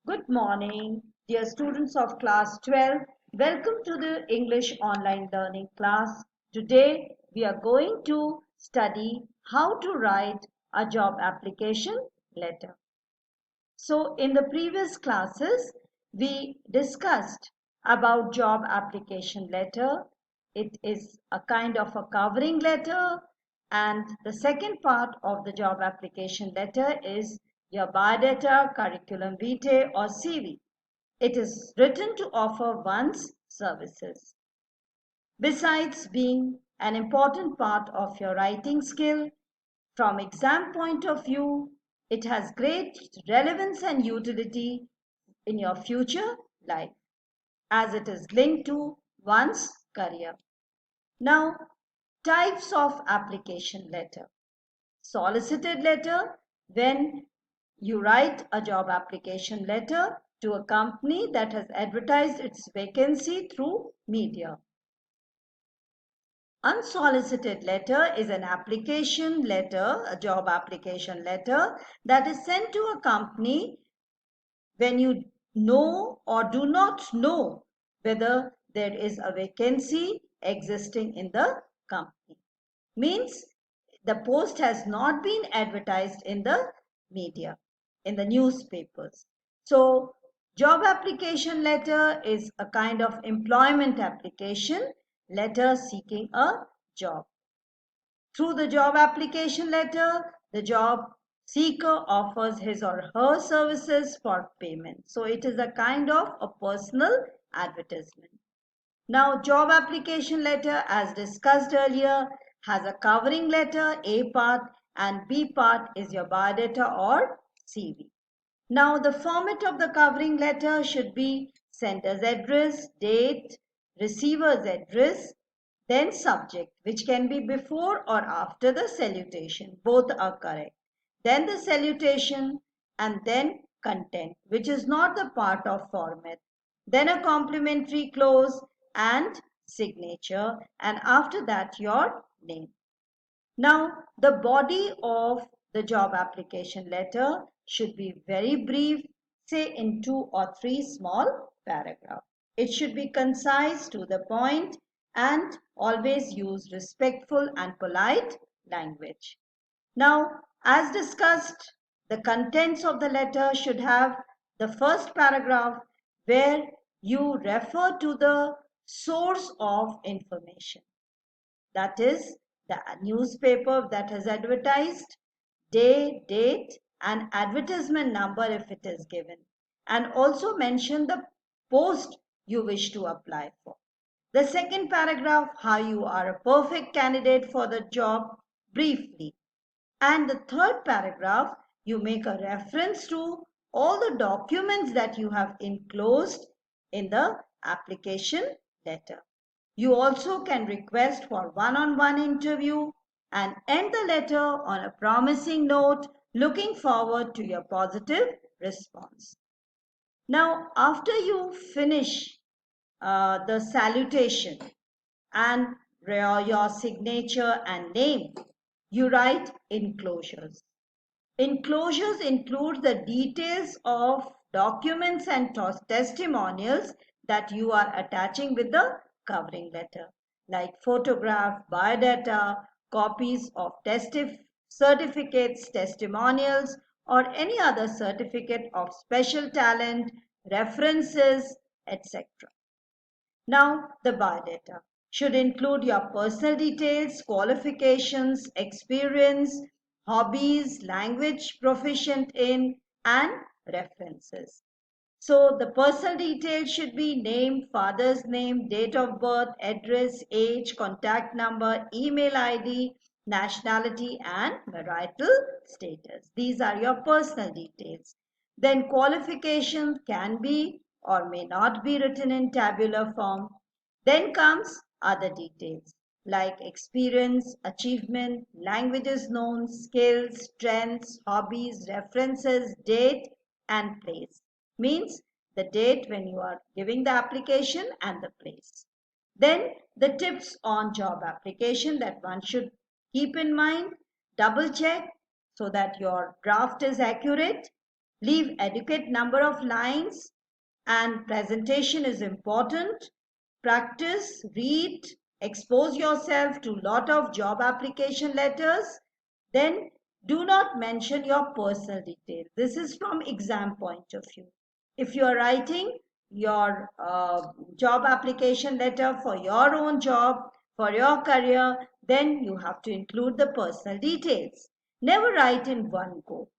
Good morning, dear students of class 12. Welcome to the English online learning class. Today we are going to study how to write a job application letter. So in the previous classes, we discussed about job application letter. It is a kind of a covering letter, and the second part of the job application letter is your biodata, curriculum vitae or CV. It is written to offer one's services. Besides being an important part of your writing skill, from exam point of view, it has great relevance and utility in your future life as it is linked to one's career. Now, types of application letter. Solicited letter, when you write a job application letter to a company that has advertised its vacancy through media. Unsolicited letter is an application letter, a job application letter that is sent to a company when you know or do not know whether there is a vacancy existing in the company. Means the post has not been advertised in the media, in the newspapers. So job application letter is a kind of employment application letter seeking a job. Through the job application letter, the job seeker offers his or her services for payment. So it is a kind of a personal advertisement. Now, job application letter, as discussed earlier, has a covering letter, A part, and B part is your biodata or CV. Now, the format of the covering letter should be sender's address, date, receiver's address, then subject, which can be before or after the salutation. Both are correct. Then the salutation and then content, which is not the part of format. Then a complimentary close and signature, and after that your name. Now, the body of the job application letter should be very brief, say in 2 or 3 small paragraphs. It should be concise, to the point, and always use respectful and polite language. Now, as discussed, the contents of the letter should have the first paragraph where you refer to the source of information. That is the newspaper that has advertised, day, date, and advertisement number if it is given. And also mention the post you wish to apply for. The second paragraph, how you are a perfect candidate for the job, briefly. And the third paragraph, you make a reference to all the documents that you have enclosed in the application letter. You also can request for one-on-one interview and end the letter on a promising note, looking forward to your positive response. Now, after you finish the salutation and your signature and name, you write enclosures. Enclosures include the details of documents and testimonials that you are attaching with the covering letter, like photograph, biodata, copies of certificates, testimonials, or any other certificate of special talent, references, etc. Now, the biodata should include your personal details, qualifications, experience, hobbies, language proficient in, and references. So the personal details should be name, father's name, date of birth, address, age, contact number, email ID, nationality, and marital status. These are your personal details. Then qualifications can be or may not be written in tabular form. Then comes other details like experience, achievement, languages known, skills, strengths, hobbies, references, date, and place. Means the date when you are giving the application and the place. Then the tips on job application that one should keep in mind. Double check so that your draft is accurate. Leave adequate number of lines, and presentation is important. Practice, read, expose yourself to lot of job application letters. Then do not mention your personal details. This is from exam point of view. If you are writing your job application letter for your own job, for your career, then you have to include the personal details. Never write in one go.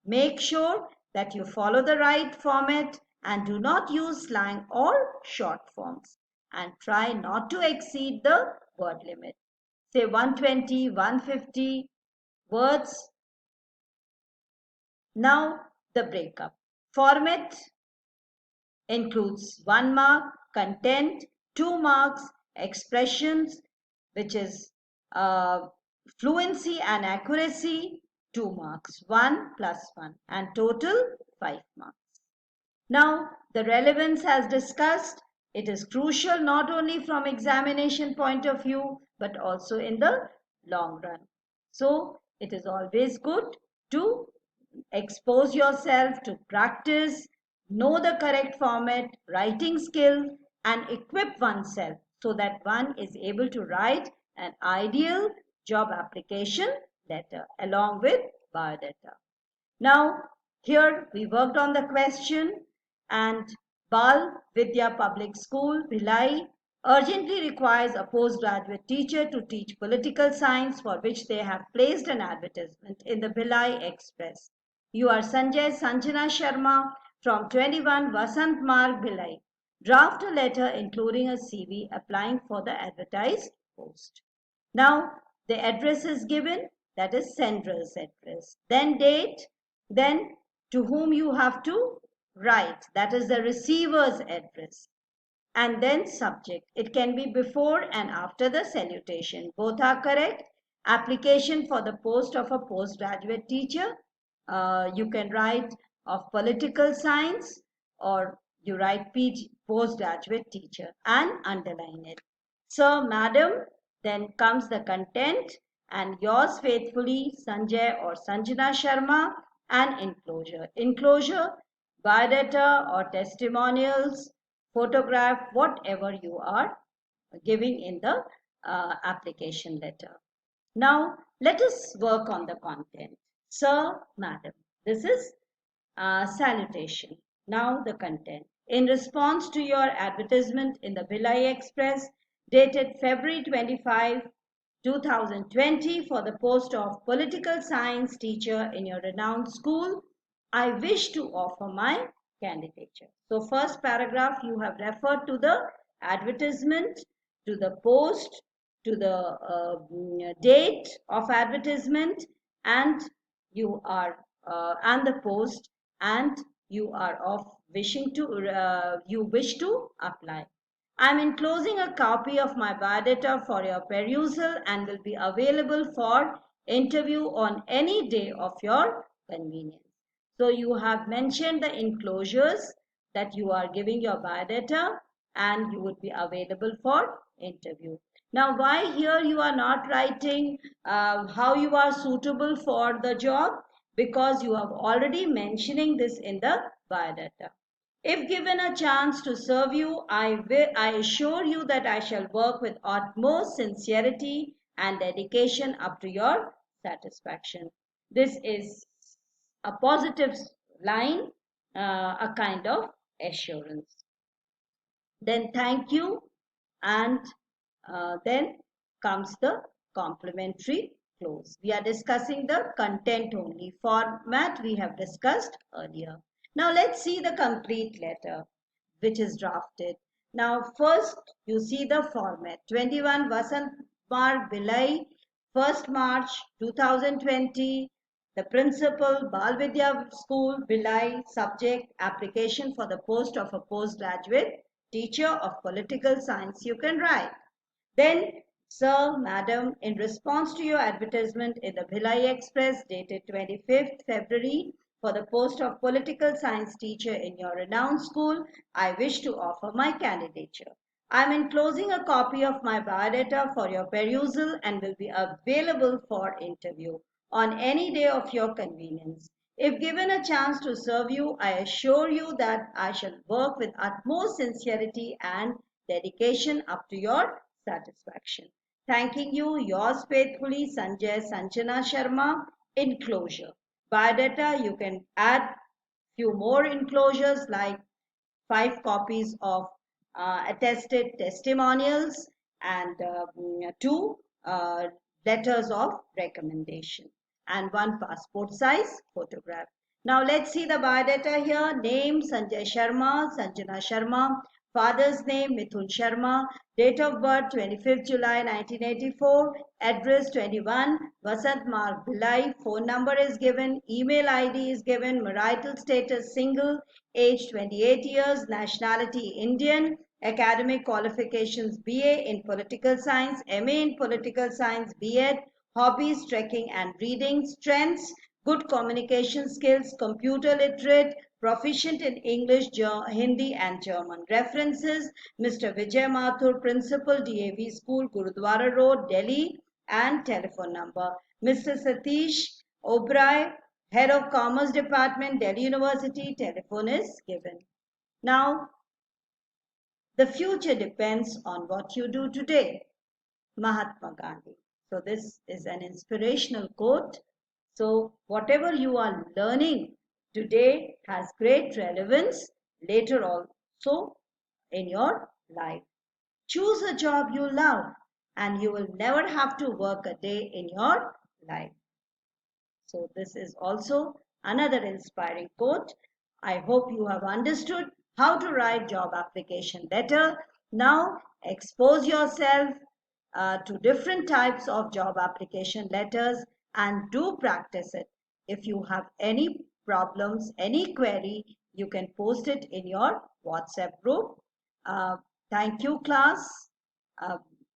Make sure that you follow the right format and do not use slang or short forms. And try not to exceed the word limit. Say 120, 150 words. Now the breakup. Format includes 1 mark, content, 2 marks, expressions, which is fluency and accuracy, 2 marks, 1 plus 1, and total 5 marks. Now, the relevance as discussed, it is crucial not only from examination point of view, but also in the long run. So, it is always good to expose yourself to practice, know the correct format, writing skill, and equip oneself so that one is able to write an ideal job application letter along with biodata. Now, here we worked on the question, and Bal Vidya Public School, Bhilai, urgently requires a postgraduate teacher to teach political science, for which they have placed an advertisement in the Bhilai Express. You are Sanjay Sanjana Sharma from 21 Vasant Marg, Bhilai. Draft a letter including a CV applying for the advertised post. Now, the address is given, that is sender's address. Then date, then to whom you have to write, that is the receiver's address. And then subject. It can be before and after the salutation. Both are correct. Application for the post of a postgraduate teacher. You can write of political science, or you write postgraduate teacher and underline it. Sir, madam, then comes the content, and yours faithfully, Sanjay or Sanjana Sharma, and enclosure. Enclosure, biodata or testimonials, photograph, whatever you are giving in the application letter. Now, let us work on the content. Sir, madam, this is salutation. Now, the content. In response to your advertisement in the Bhilai Express, dated February 25, 2020, for the post of political science teacher in your renowned school, I wish to offer my candidature. So, first paragraph, you have referred to the advertisement, to the post, to the date of advertisement, and you are and the post, and you are of wishing to you wish to apply. I am enclosing a copy of my biodata for your perusal and will be available for interview on any day of your convenience. So you have mentioned the enclosures that you are giving your biodata and you would be available for interview. Now, why here you are not writing how you are suitable for the job? Because you have already mentioning this in the biodata. If given a chance to serve you, I assure you that I shall work with utmost sincerity and dedication up to your satisfaction. This is a positive line, a kind of assurance. Then thank you, and then comes the complimentary close. We are discussing the content only. Format we have discussed earlier. Now let's see the complete letter which is drafted. Now first you see the format. 21 Vasant Marg, Bhilai, 1st March 2020. The principal, Bal Vidya School, Bhilai. Subject, application for the post of a postgraduate teacher of political science. You can write. Then, sir, madam, in response to your advertisement in the Bhilai Express dated 25th February for the post of political science teacher in your renowned school, I wish to offer my candidature. I am enclosing a copy of my biodata for your perusal and will be available for interview on any day of your convenience. If given a chance to serve you, I assure you that I shall work with utmost sincerity and dedication up to your satisfaction. Thanking you, yours faithfully, Sanjay Sanjana Sharma. Enclosure. Biodata, you can add few more enclosures like 5 copies of attested testimonials and 2 letters of recommendation and 1 passport size photograph. Now let's see the biodata here. Name Sanjay Sharma, Sanjana Sharma. Father's name Mithun Sharma. Date of birth 25th July 1984. Address 21 Vasant Marg Bhilai. Phone number is given. Email ID is given. Marital status single. Age 28 years. Nationality Indian. Academic qualifications BA in Political Science, MA in Political Science, B.Ed. Hobbies, trekking and reading. Strengths, good communication skills, computer literate, proficient in English, Hindi and German. References, Mr. Vijay Mathur, Principal, DAV School, Gurudwara Road, Delhi, and telephone number. Mr. Satish Obrai, Head of Commerce Department, Delhi University, telephone is given. Now, the future depends on what you do today. Mahatma Gandhi. So this is an inspirational quote. So whatever you are learning today has great relevance later also in your life. Choose a job you love and you will never have to work a day in your life. So this is also another inspiring quote. I hope you have understood how to write job application letter. Now expose yourself to different types of job application letters and do practice it. If you have any problems, any query, you can post it in your WhatsApp group. Thank you, class.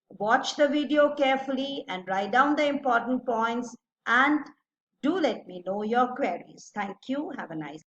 Watch the video carefully and write down the important points and do let me know your queries. Thank you. Have a nice day.